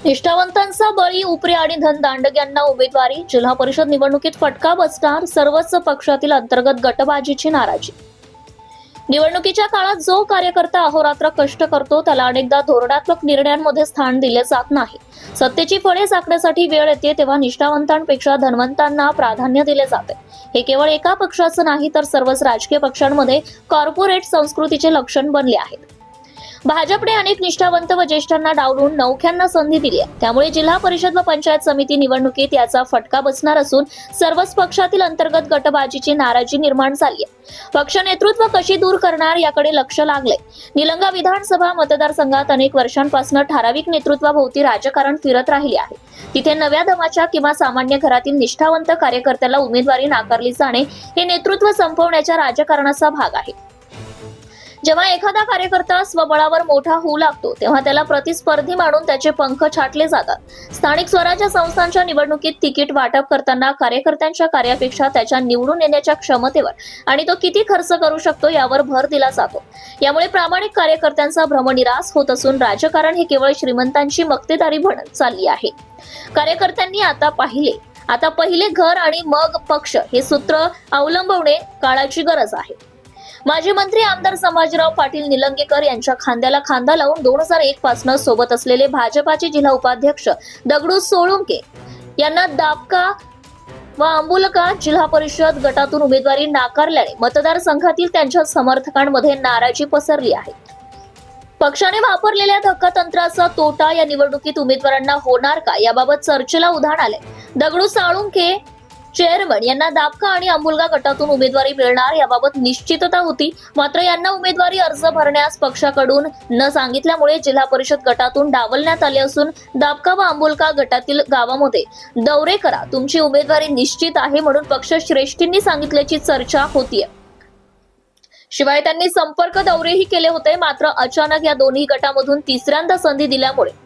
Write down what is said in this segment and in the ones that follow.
निष्ठावंतांचा बळी उपरी आणि धनदांडग्यांना उमेदवारी. जिल्हा परिषद निवडणुकीत फटका बसणार. सर्वच पक्षातील अंतर्गत गटबाजीची नाराजी. निवडणुकीच्या काळात जो कार्यकर्ता अहोरात्र कष्ट करतो त्याला अनेकदा धोरणात्मक निर्णयांमध्ये स्थान दिले जात नाही. सत्तेची फळे चाखण्यासाठी वेळ येते तेव्हा निष्ठावंतांपेक्षा धनवंतांना प्राधान्य दिले जाते. हे केवळ एका पक्षाचं नाही तर सर्वच राजकीय पक्षांमध्ये कॉर्पोरेट संस्कृतीचे लक्षण बनले आहे. भाजपने अनेक निष्ठावंत व ज्येष्ठांना डावलून नौख्यांना संधी दिली आहे. त्यामुळे जिल्हा परिषद व पंचायत समिती निवडणुकीत याचा फटका बसणार असून सर्वच पक्षातील अंतर्गत गटबाजीची नाराजी निर्माण झाली आहे. पक्ष नेतृत्व कशी दूर करणार याकडे लक्ष लागले. निलंगा विधानसभा मतदारसंघात अनेक वर्षांपासून ठराविक नेतृत्वाभोवती राजकारण फिरत राहिले आहे. तिथे नव्या दमाच्या किंवा सामान्य घरातील निष्ठावंत कार्यकर्त्याला उमेदवारी नाकारली जाणे हे नेतृत्व संपवण्याच्या राजकारणाचा भाग आहे. जेव्हा एखादा कार्यकर्ता स्वबळावर मोठा होऊ लागतो तेव्हा त्याला प्रतिस्पर्धी मानून त्याचे पंख छाटले जातात. स्थानिक स्वराज्य संस्थांच्या निवडणुकीत तिकीट वाटप करताना कार्यकर्त्यांच्या कार्यापेक्षा त्याच्या निवडून येण्याच्या क्षमतेवर आणि तो किती खर्च करू शकतो यावर भर दिला जातो. यामुळे प्रामाणिक कार्यकर्त्यांचा भ्रमनिरास होत असून राजकारण हे केवळ श्रीमंतांची मक्तेदारी बनत चालली आहे. कार्यकर्त्यांनी आता पहिले घर आणि मग पक्ष हे सूत्र अवलंबवणे काळाची गरज आहे. माजी मंत्री आमदार संभाजीराव पाटील निलंगेकर यांच्या खांद्याला खांदा लावून 2001 पासून सोबत असलेले भाजपाचे जिल्हा उपाध्यक्ष दगडू सोळुंके यांना दापका व अंबुलका जिल्हा परिषद गटातून उमेदवारी नाकारल्याने मतदारसंघातील त्यांच्या समर्थकांमध्ये नाराजी पसरली आहे. पक्षाने वापरलेल्या धक्कातंत्राचा तोटा या निवडणुकीत उमेदवारांना होणार का याबाबत चर्चेला उधाण आले. दगडू साळुंके चेअरमन यांना दापका आणि अंबुलगा गटातून उमेदवारी मिळणार याबाबत निश्चितता होती. मात्र यांना उमेदवारी अर्ज भरण्यास पक्षाकडून न सांगितल्यामुळे जिल्हा परिषद गटातून डावलण्यात आले असून दापका व अंबुलगा गटातील गावामध्ये दौरे करा, तुमची उमेदवारी निश्चित आहे म्हणून पक्ष श्रेष्ठींनी सांगितल्याची चर्चा होतीये. शिवाय त्यांनी संपर्क दौरेही केले होते. मात्र अचानक या दोन्ही गटामधून तिसऱ्यांदा संधी दिल्यामुळे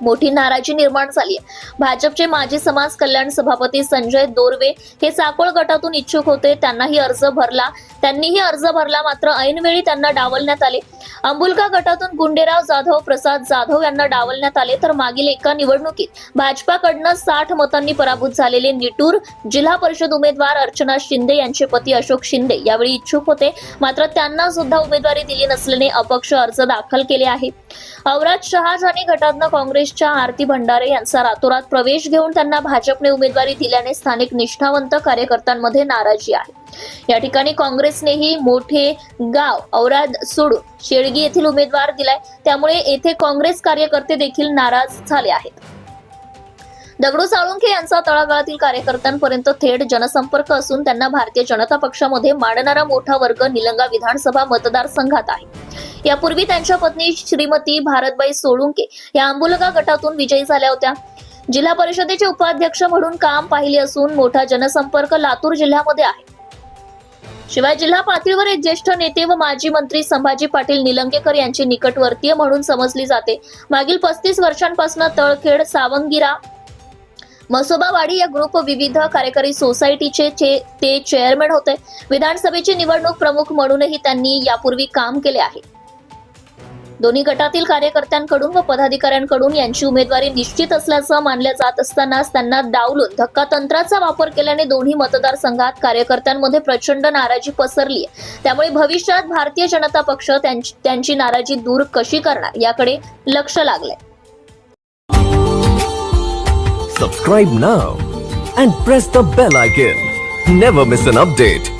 मोठी नाराजी निर्माण झाली आहे. भाजपचे माजी समाज कल्याण सभापती संजय दोरवे हे साकोळ गटातून इच्छुक होते. त्यांनीही अर्ज भरला मात्र ऐनवेळी त्यांना डावलण्यात आले. अंबुलगा गटातून गुंडेराव जाधव, प्रसाद जाधव यांना डावलण्यात आले. तर मागील एका निवडणुकीत भाजपाकडनं 60 मतांनी पराभूत झालेले निटूर जिल्हा परिषद उमेदवार अर्चना शिंदे यांचे पती अशोक शिंदे यावेळी इच्छुक होते. मात्र त्यांना सुद्धा उमेदवारी दिली नसल्याने अपक्ष अर्ज दाखल केले आहे. औराद शहाजानी गटातनं काँग्रेसच्या आरती भंडारे यांचा रातोरात प्रवेश घेऊन त्यांना भाजपने उमेदवारी दिल्याने स्थानिक निष्ठावंत कार्यकर्त्यांमध्ये नाराजी आहे. या ठिकाणी काँग्रेसनेही मोठे गाव औराद सोडून शेळगी येथील उमेदवार दिलाय. त्यामुळे येथे काँग्रेस कार्यकर्ते देखील नाराज झाले आहेत. दगडू साळुंखे यांचा तळागाळातील कार्यकर्त्यांपर्यंत थेट जनसंपर्क असून त्यांना भारतीय जनता पक्षामध्ये मांडणारा मोठा वर्ग निलंगा विधानसभा मतदारसंघात आहे. यापूर्वी त्यांच्या पत्नी श्रीमती भारतबाई सोळुंके या अंबुलगा गटातून विजयी झाल्या होत्या. जिल्हा परिषदेचे उपाध्यक्ष म्हणून काम पाहिले असून मोठा जनसंपर्क लातूर जिल्ह्यामध्ये आहे. शिवाय जिल्हा पातळीवर एक ज्येष्ठ नेते व माजी मंत्री संभाजी पाटील निलंगेकर यांची निकटवर्तीय म्हणून समजली जाते. मागील 35 वर्षांपासून तळखेड, सावंगिरा, मसोबावाडी या ग्रुप विविध कार्यकारी सोसायटीचे ते चेअरमन होते. विधानसभेची निवडणूक प्रमुख म्हणूनही त्यांनी यापूर्वी काम केले आहे. दोन्ही गटातील कार्यकर्त्यांकडून व पदाधिकाऱ्यांकडून यांची उमेदवारी निश्चित असल्याचं मानलं जात असतानाच त्यांना डावलून धक्कातंत्राचा वापर केल्याने दोन्ही मतदारसंघात कार्यकर्त्यांमध्ये प्रचंड नाराजी पसरली आहे. त्यामुळे भविष्यात भारतीय जनता पक्ष त्यांची नाराजी दूर कशी करणार याकडे लक्ष लागलंय. Subscribe now and press the bell icon. Never miss an update.